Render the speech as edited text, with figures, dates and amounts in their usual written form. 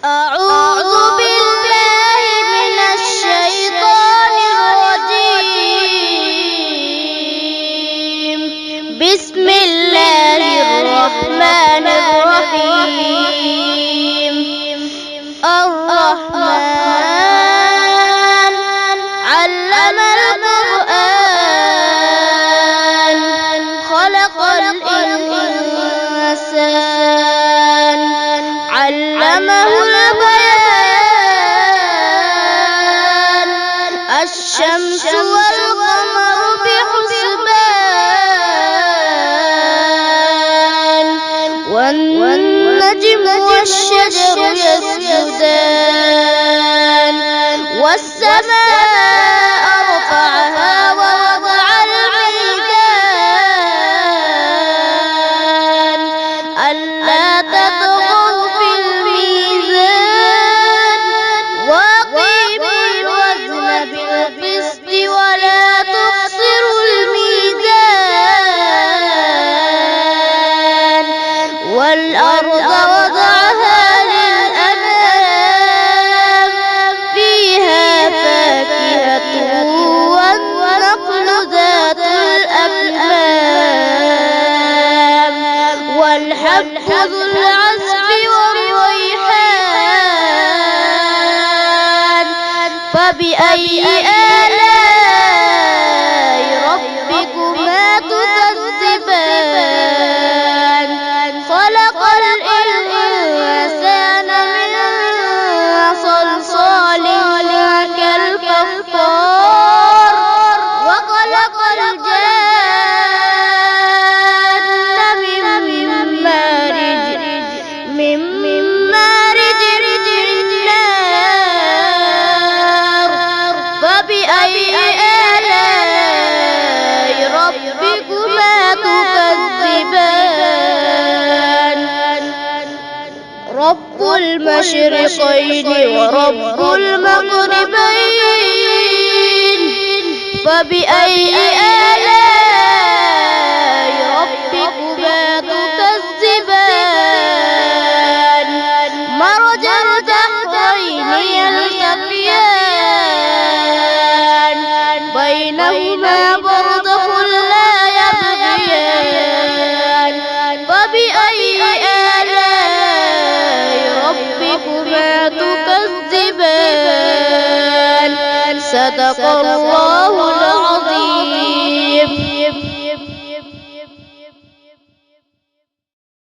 أعوذ بالله من الشيطان الرجيم. بسم الله الرحمن الرحيم. الرحمن علم القرآن خلق الإنسان علمه البيان. الشمس والقمر بحسبان والنجم والشجر يسجدان والسماء رفعها ووضع الميزان ألا تطغوا في الميزان وأقيموا الوزن بالقسط ولا تخسروا الميزان والأرض وضعها للأنام فيها فاكهة والنخل ذات الأكمام والحب ذو العصف والريحان. فبأي آلاء ربكما تكذبان. خلق الإنسان من صلصال كالفخار وخلق الجان من مارج من نار. فبأي آلاء ربكما تكذبان. رب المشرقين ورب المغربين. فبأي آلاء ربكما تكذبان. مرج البحرين يلتقيان بينهما برزخ لا يبغيان. فبأي آلاء ربكما تكذبان. صدق الله